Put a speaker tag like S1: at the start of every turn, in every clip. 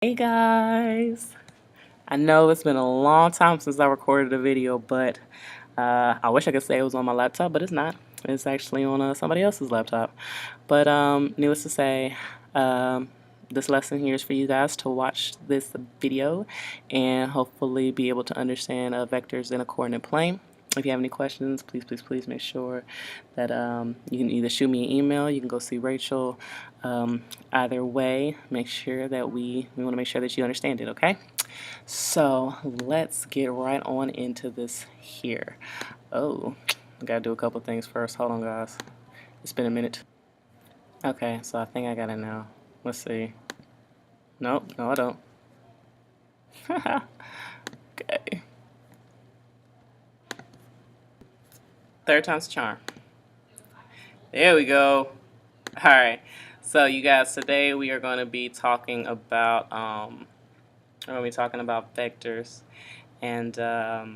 S1: Hey guys! I know it's been a long time since I recorded a video, but I wish I could say it was on my laptop, but it's not. It's actually on somebody else's laptop. But needless to say, this lesson here is for you guys to watch this video and hopefully be able to understand vectors in a coordinate plane. If you have any questions, please make sure that you can either shoot me an email, you can go see Rachel. Either way, make sure that we want to make sure that you understand it, okay? So let's get right on into this here. Oh, I gotta do a couple things first. Hold on, guys. It's been a minute. Okay, so I think I got it now. Let's see. Nope, no, I don't. Okay. Third time's a charm. There we go. All right. So you guys, today we are going to be talking about vectors, and my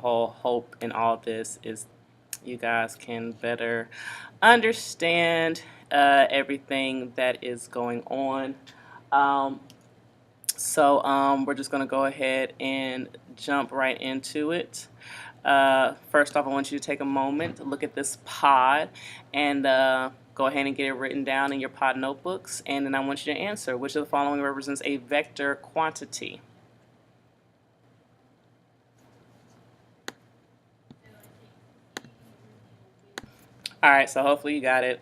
S1: whole hope in all this is you guys can better understand everything that is going on. We're just going to go ahead and jump right into it. First off, I want you to take a moment to look at this pod and go ahead and get it written down in your pod notebooks. And then I want you to answer which of the following represents a vector quantity. All right, so hopefully you got it.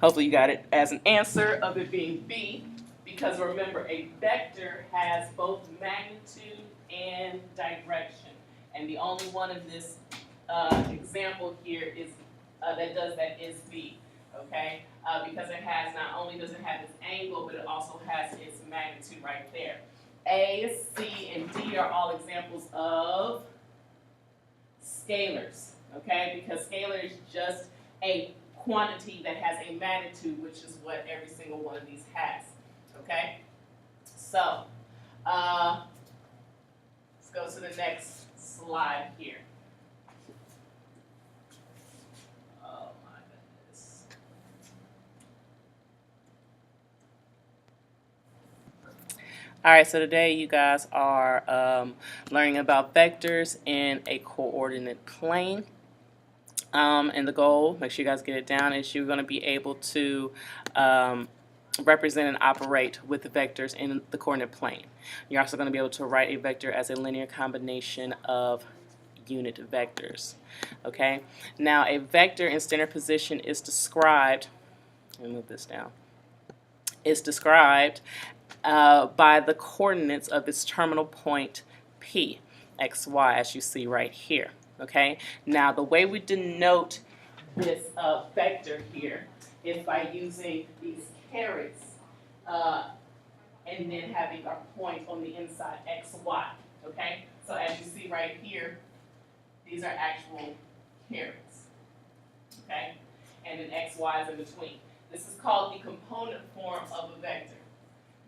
S1: Hopefully you got it as an answer of it being B, because remember, a vector has both magnitude and direction, and the only one in this example here is that does that is B. Okay, because it has not only does it have its angle, but it also has its magnitude right there. A, C, and D are all examples of scalars. Okay, because scalar is just a quantity that has a magnitude, which is what every single one of these has. Okay, so let's go to the next slide here. Oh my goodness. All right, so today you guys are learning about vectors in a coordinate plane. And the goal, make sure you guys get it down, is you're going to be able to represent and operate with the vectors in the coordinate plane. You're also going to be able to write a vector as a linear combination of unit vectors. Okay, now a vector in standard position is described, let me move this down, is described by the coordinates of its terminal point P, x, y, as you see right here. Okay, now the way we denote this vector here is by using these carets and then having our point on the inside, x, y. Okay, so as you see right here, these are actual carets. Okay, and then x, y is in between. This is called the component form of a vector.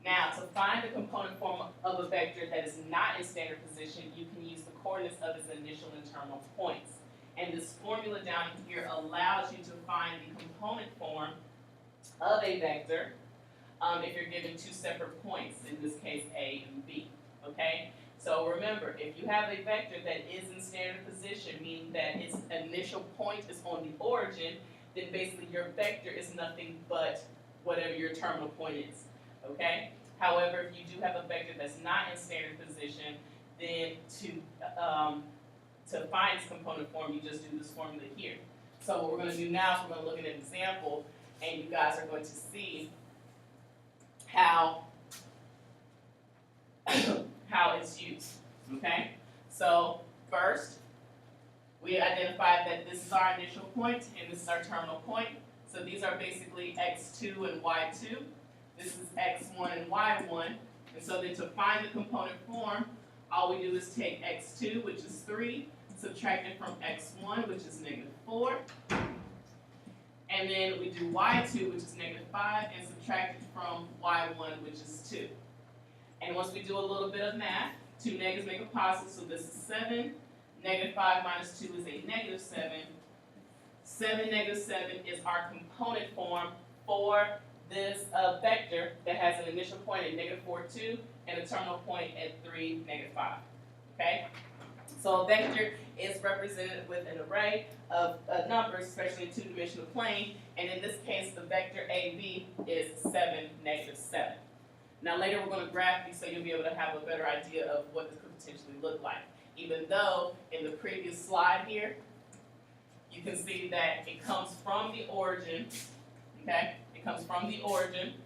S1: Now, to find the component form of a vector that is not in standard position, you can use the coordinates of its initial and terminal points. And this formula down here allows you to find the component form of a vector if you're given two separate points, in this case A and B. Okay? So remember, if you have a vector that is in standard position, meaning that its initial point is on the origin, then basically your vector is nothing but whatever your terminal point is. Okay? However, if you do have a vector that's not in standard position, then to find its component form, you just do this formula here. So what we're going to do now is we're going to look at an example, and you guys are going to see how it's used. Okay? So first, we identified that this is our initial point, and this is our terminal point. So these are basically x2 and y2. This is x1 and y1, and so then to find the component form, all we do is take x2, which is 3, subtract it from x1, which is -4, and then we do y2, which is -5, and subtract it from y1, which is 2. And once we do a little bit of math, 2 negatives make a positive, so this is 7. -5 minus 2 is a -7. 7 - 7 is our component form for this vector that has an initial point at -4, 2 and a terminal point at 3, -5. Okay? So a vector is represented with an array of numbers, especially in two-dimensional plane, and in this case, the vector AB is 7, -7. Now later we're going to graph these so you'll be able to have a better idea of what this could potentially look like. Even though in the previous slide here, you can see that it comes from the origin, okay? It comes from the origin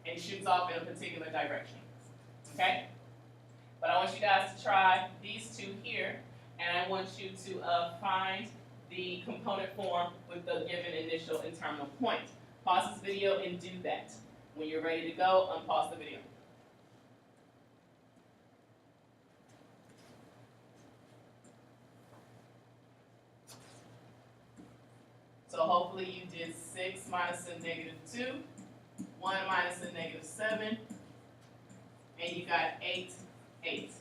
S1: and shoots off in a particular direction, okay? But I want you guys to try these two here, and I want you to find the component form with the given initial and terminal point. Pause this video and do that. When you're ready to go, unpause the video. So hopefully you did 6 minus a -2, 1 minus a -7, and you got 8, 8.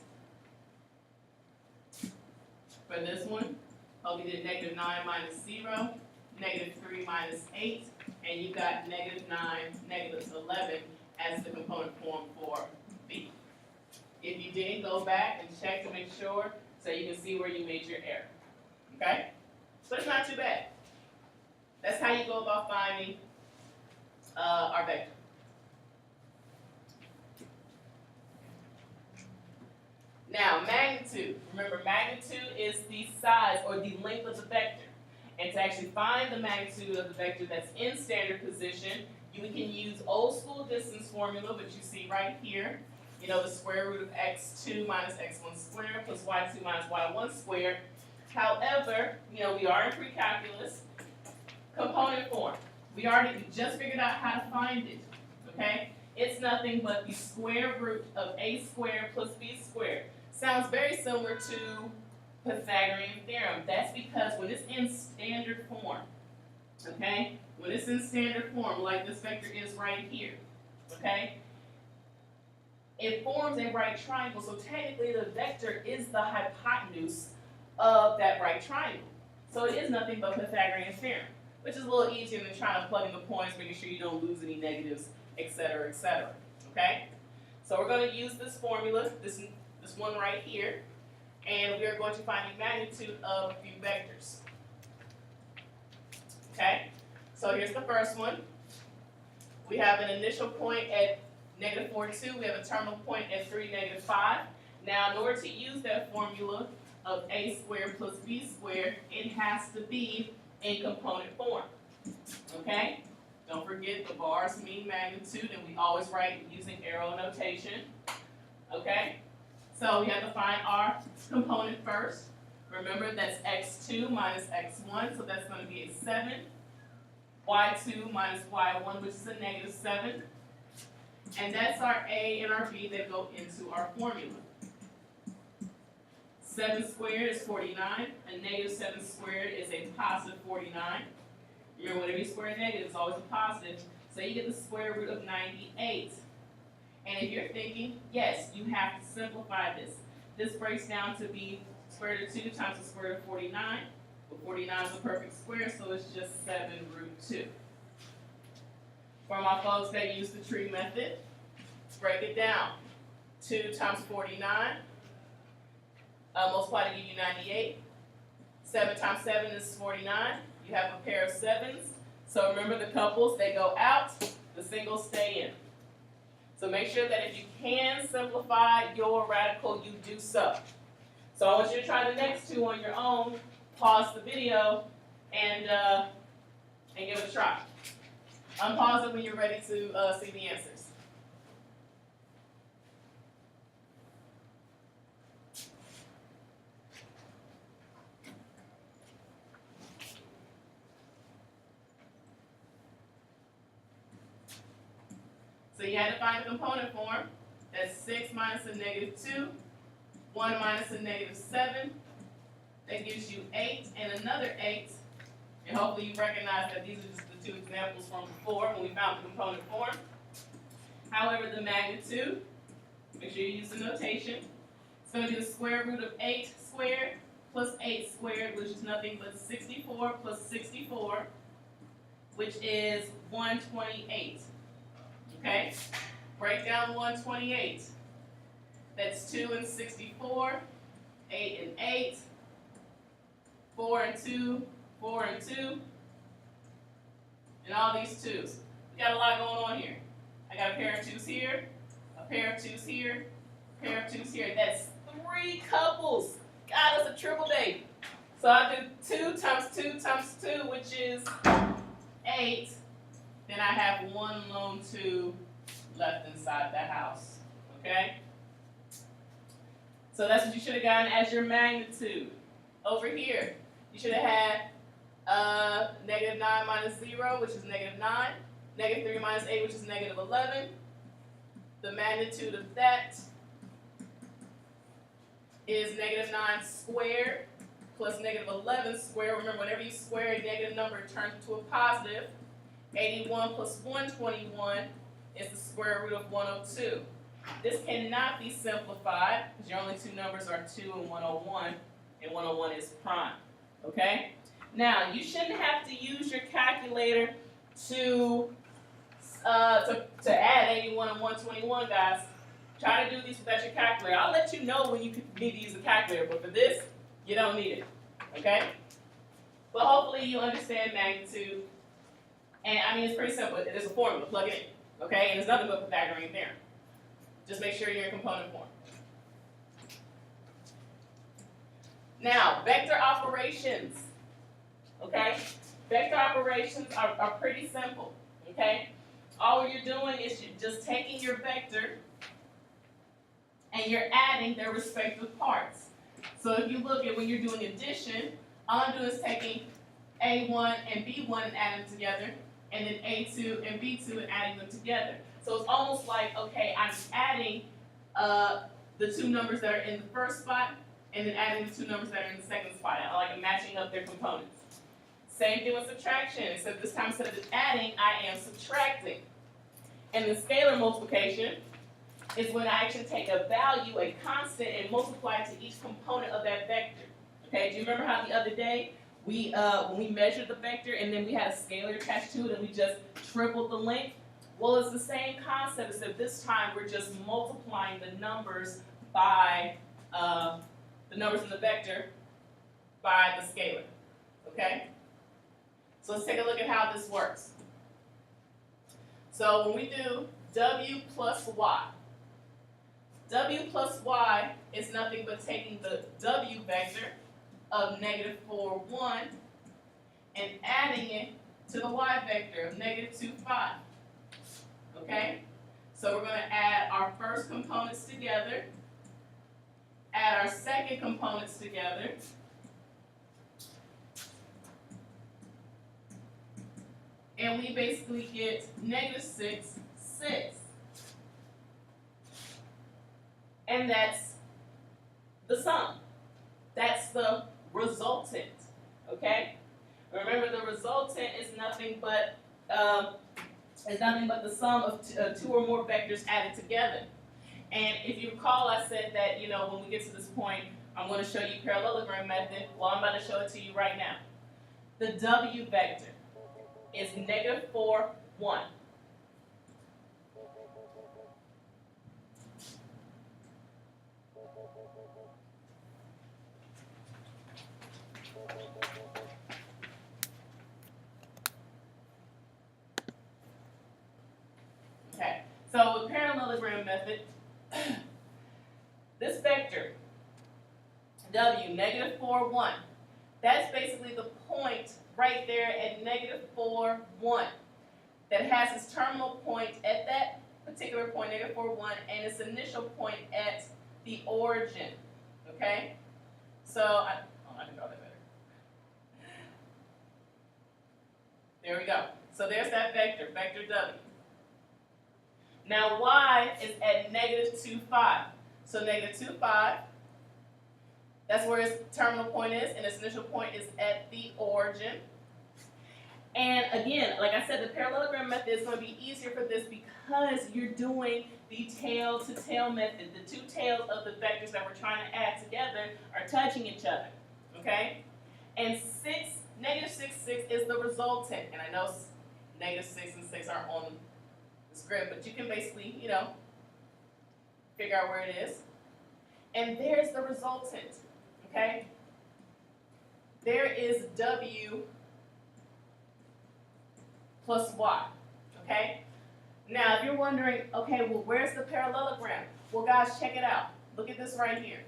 S1: For this one, hope you did -9 minus 0, -3 minus 8, and you got -9, -11 as the component form for B. If you did, go back and check to make sure so you can see where you made your error. Okay? So it's not too bad. That's how you go about finding our vector. Now, magnitude. Remember, magnitude is the size or the length of the vector. And to actually find the magnitude of the vector that's in standard position, we can use old school distance formula, which you see right here. You know, the square root of x2 minus x1 squared plus y2 minus y1 squared. However, you know, we are in pre-calculus. Component form. We just figured out how to find it, okay? It's nothing but the square root of a squared plus b squared. Sounds very similar to Pythagorean theorem. That's because when it's in standard form, okay? When it's in standard form, like this vector is right here, okay? It forms a right triangle, so technically the vector is the hypotenuse of that right triangle. So it is nothing but Pythagorean theorem, which is a little easier than trying to plug in the points, making sure you don't lose any negatives, etc., etc., okay? So we're going to use this formula, this one right here, and we are going to find the magnitude of a few vectors. Okay? So here's the first one. We have an initial point at -4, 2. We have a terminal point at 3, -5. Now, in order to use that formula of a squared plus b squared, it has to be in component form. Okay? Don't forget the bars mean magnitude, and we always write using arrow notation. Okay? So we have to find our component first. Remember, that's x2 minus x1, so that's going to be a 7. y2 minus y1, which is a -7. And that's our a and our b that go into our formula. 7 squared is 49. A -7 squared is a positive 49. Remember, whenever you square a negative, it's always a positive. So you get the square root of 98. And if you're thinking, yes, you have to simplify this. This breaks down to be square root of 2 times the square root of 49. But 49 is a perfect square, so it's just 7 root 2. For my folks that use the tree method, let's break it down. 2 times 49, multiply to give you 98. 7 times 7 is 49. You have a pair of 7s. So remember the couples, they go out, the singles stay in. So make sure that if you can simplify your radical, you do so. So I want you to try the next two on your own. Pause the video and give it a try. Unpause it when you're ready to see the answers. So you had to find the component form. That's 6 minus a -2, 1 minus a -7. That gives you 8 and another 8. And hopefully you recognize that these are just the two examples from before when we found the component form. However, the magnitude, make sure you use the notation. It's going to be the square root of 8 squared plus 8 squared, which is nothing but 64 plus 64, which is 128. 9, 128. That's 2 and 64, 8 and 8, 4 and 2, 4 and 2, and all these 2s. We got a lot going on here. I got a pair of 2s here, a pair of 2s here, a pair of 2s here. That's 3 couples. God, that's a triple date. So I do 2 times 2 times 2, which is 8. Then I have 1 lone 2 left inside the house. Okay? So that's what you should have gotten as your magnitude. Over here, you should have had negative 9 minus 0, which is negative 9. Negative 3 minus 8, which is negative 11. The magnitude of that is negative 9 squared plus negative 11 squared. Remember, whenever you square a negative number, it turns into a positive. 81 plus 121 is the square root of 102. This cannot be simplified because your only 2 numbers are 2 and 101, and 101 is prime. Okay? Now, you shouldn't have to use your calculator to add 81 and 121, guys. Try to do these without your calculator. I'll let you know when you need to use a calculator, but for this, you don't need it. Okay? But hopefully you understand magnitude. And I mean, it's pretty simple. There's a formula. Plug it in. Okay? And there's nothing but Pythagorean theorem. Just make sure you're in component form. Now, vector operations. Okay? Vector operations are pretty simple. Okay? All you're doing is you're just taking your vector and you're adding their respective parts. So if you look at when you're doing addition, all I'm doing is taking A1 and B1 and adding them together, and then A2 and B2 and adding them together. So it's almost like, okay, I'm adding the 2 numbers that are in the first spot, and then adding the 2 numbers that are in the second spot. I like matching up their components. Same thing with subtraction, except this time instead of adding, I am subtracting. And the scalar multiplication is when I actually take a value, a constant, and multiply it to each component of that vector. Okay, do you remember how the other day when we measured the vector and then we had a scalar attached to it and we just tripled the length? Well, it's the same concept, except this time we're just multiplying the numbers by the numbers in the vector by the scalar. Okay? So let's take a look at how this works. So when we do W plus Y, W plus Y is nothing but taking the W vector of negative 4, 1 and adding it to the Y vector of negative 2, 5. Okay? So we're going to add our first components together, add our second components together, and we basically get negative 6, 6. And that's the sum. That's the resultant. Okay? Remember, the resultant is nothing but the sum of 2 or more vectors added together. And if you recall, I said that, when we get to this point, I'm going to show you parallelogram method. Well, I'm about to show it to you right now. The W vector is negative 4, 1. Okay, so with parallelogram method, this vector, W, negative 4, 1, that's basically the point right there at negative 4, 1 that has its terminal point at that particular point, negative 4, 1, and its initial point at the origin. Okay? So, I can draw that better. There we go. So there's that vector, vector W. Now Y is at negative 2, 5. So negative 2, 5, that's where its terminal point is, and its initial point is at the origin. And again, like I said, the parallelogram method is going to be easier for this because you're doing the tail-to-tail method. The 2 tails of the vectors that we're trying to add together are touching each other, okay? And negative 6, 6 is the resultant. And I know negative 6 and 6 aren't on this grid, but you can basically, figure out where it is, and there's the resultant, okay? There is W plus Y, okay? Now, if you're wondering, okay, well, where's the parallelogram? Well, guys, check it out. Look at this right here.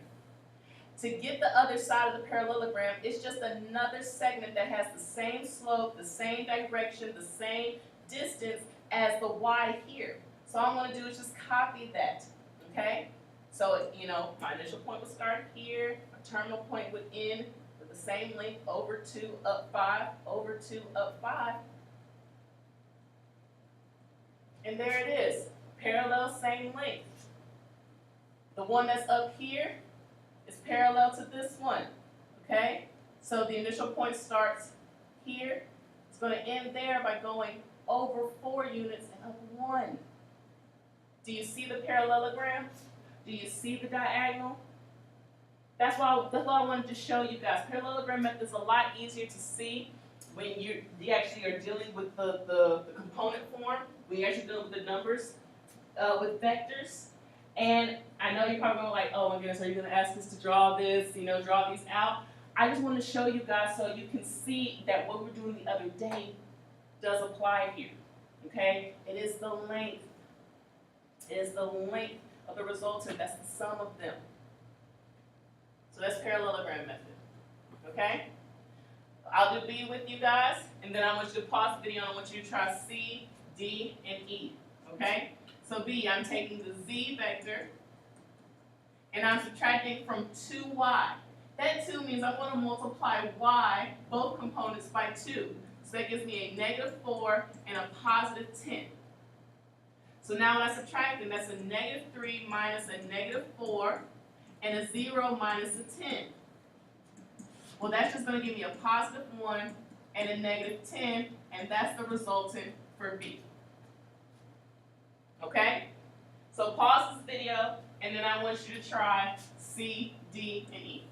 S1: To get the other side of the parallelogram, it's just another segment that has the same slope, the same direction, the same distance as the Y here. So all I'm going to do is just copy that, okay? So, you know, my initial point would start here, my terminal point would end with the same length, over 2, up 5, over 2, up 5. And there it is, parallel, same length. The one that's up here is parallel to this one, okay? So the initial point starts here. It's going to end there by going over 4 units and up 1. Do you see the parallelogram? Do you see the diagonal? That's why I wanted to show you guys. Parallelogram method is a lot easier to see when you actually are dealing with the component form, when you're actually dealing with the numbers, with vectors. And I know you're probably going like, oh my goodness, are you going to ask us to draw this, draw these out? I just want to show you guys so you can see that what we were doing the other day does apply here, okay? It is the length. It is the length of the resultant. That's the sum of them. So that's parallelogram method, okay? I'll do B with you guys, and then I want you to pause the video and I want you to try C, D, and E, okay? So B, I'm taking the Z vector, and I'm subtracting from 2y. That 2 means I want to multiply y, both components, by 2. So that gives me a -4 and a +10. So now when I subtract them, that's a -3 minus a -4 and a 0 minus a 10. Well, that's just going to give me a +1 and a -10, and that's the resultant for B. Okay? So pause this video, and then I want you to try C, D, and E.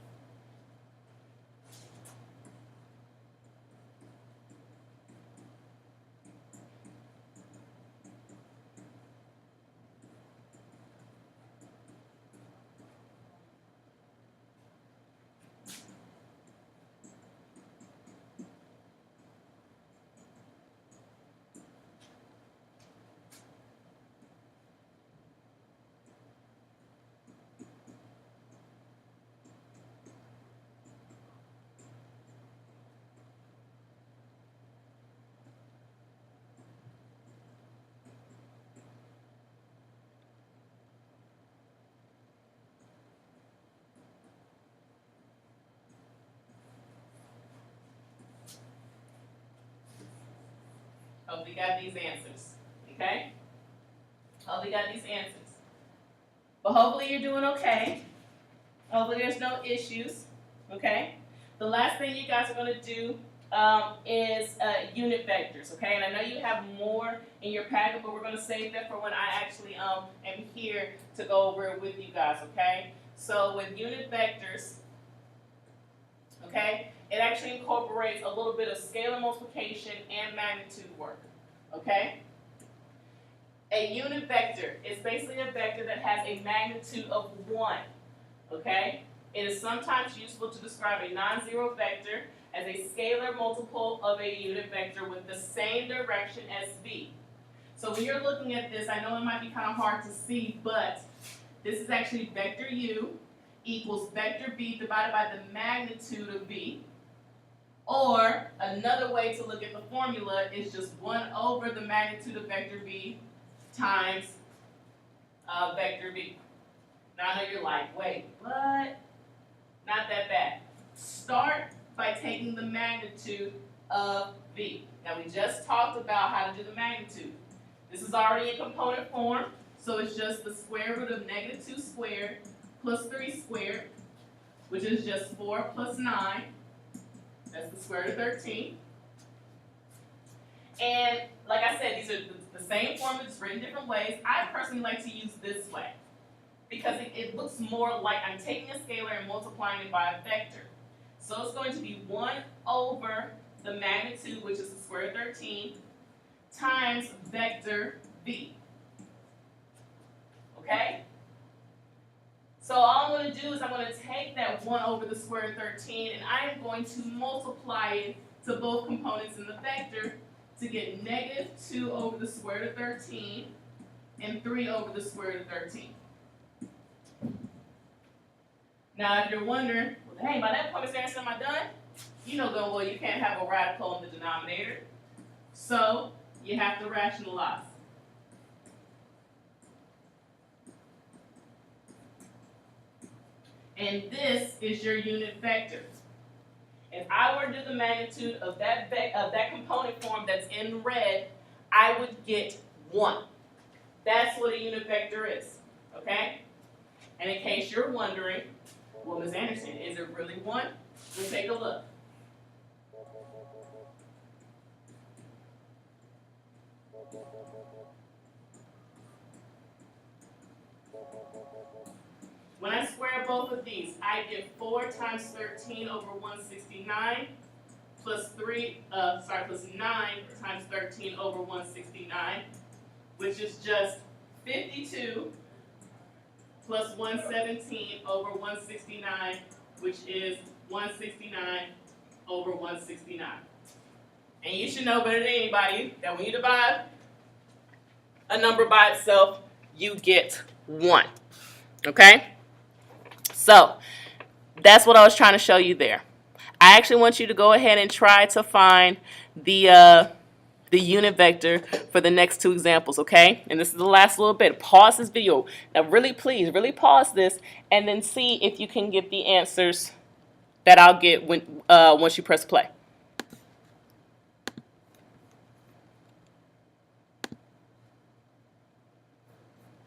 S1: Hope you got these answers, okay? Hope you got these answers. But hopefully you're doing okay. Hopefully there's no issues, okay? The last thing you guys are going to do is unit vectors, okay? And I know you have more in your packet, but we're going to save that for when I actually am here to go over it with you guys, okay? So with unit vectors, okay, it actually incorporates a little bit of scalar multiplication and magnitude work, okay? A unit vector is basically a vector that has a magnitude of 1, okay? It is sometimes useful to describe a non-zero vector as a scalar multiple of a unit vector with the same direction as v. So when you're looking at this, I know it might be kind of hard to see, but this is actually vector u equals vector b divided by the magnitude of v. Or another way to look at the formula is just 1 over the magnitude of vector b times vector b. Now I know you're like, wait, what? Not that bad. Start by taking the magnitude of v. Now we just talked about how to do the magnitude. This is already in component form, so it's just the square root of -2 squared plus 3 squared, which is just 4 plus 9. That's the square root of 13. And like I said, these are the same formulas written different ways. I personally like to use this way because it looks more like I'm taking a scalar and multiplying it by a vector. So it's going to be 1 over the magnitude, which is the square root of 13, times vector v. Okay? do is I'm going to take that 1 over the square root of 13 and I am going to multiply it to both components in the vector to get negative 2 over the square root of 13 and 3 over the square root of 13. Now, if you're wondering, well, dang, by that point, Ms. Anderson, am I done? You know good well you can't have a radical in the denominator. So, you have to rationalize. And this is your unit vector. If I were to do the magnitude of that component form that's in red, I would get 1. That's what a unit vector is, okay? And in case you're wondering, well, Ms. Anderson, is it really 1? We'll take a look. When I square both of these, I get 4 times 13 over 169 plus 9 times 13 over 169, which is just 52 plus 117 over 169, which is 169 over 169. And you should know better than anybody that when you divide a number by itself, you get 1. Okay? So, that's what I was trying to show you there. I actually want you to go ahead and try to find the unit vector for the next 2 examples, okay? And this is the last little bit. Pause this video. Now, really, please, really pause this and then see if you can get the answers that I'll get when once you press play.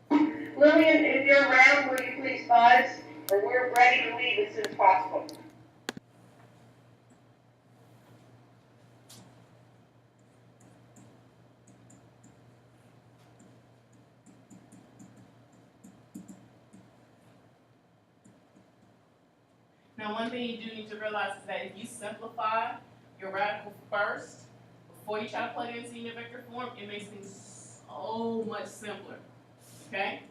S2: Lillian, if you're around, will you please buzz? Or we're ready to leave as soon as possible.
S1: Now, one thing you do need to realize is that if you simplify your radical first, before you try to plug it into unit vector form, it makes things so much simpler, okay?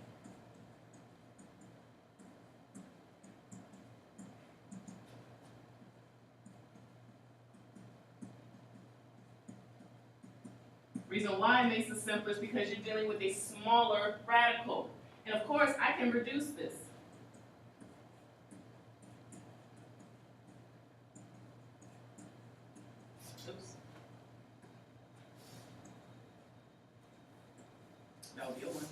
S1: Reason why it makes it simpler is because you're dealing with a smaller radical. And of course, I can reduce this. Oops. That would be a 1.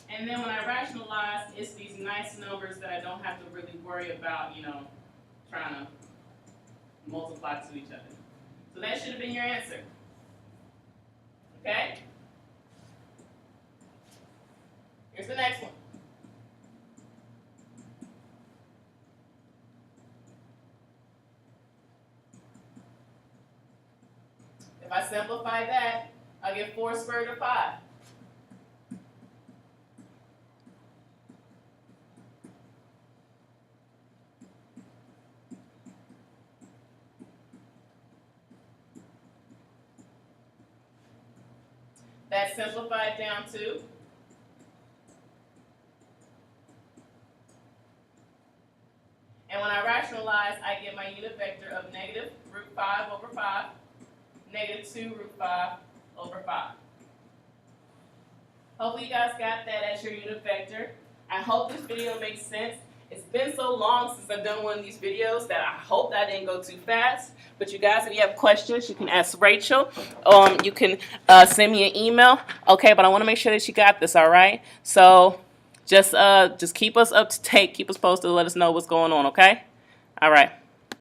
S1: And then when I rationalize, it's these nice numbers that I don't have to really worry about, trying to multiply to each other. So that should have been your answer. Okay? Here's the next one. If I simplify that, I'll get 4 square root of 5. That's simplified down to and when I rationalize, I get my unit vector of negative root 5 over 5, negative 2 root 5 over 5. Hopefully you guys got that as your unit vector. I hope this video makes sense. It's been so long since I've done one of these videos that I hope that I didn't go too fast. But you guys, if you have questions, you can ask Rachel. You can send me an email. Okay, but I want to make sure that you got this, all right? So just keep us up to date. Keep us posted. Let us know what's going on, okay? All right.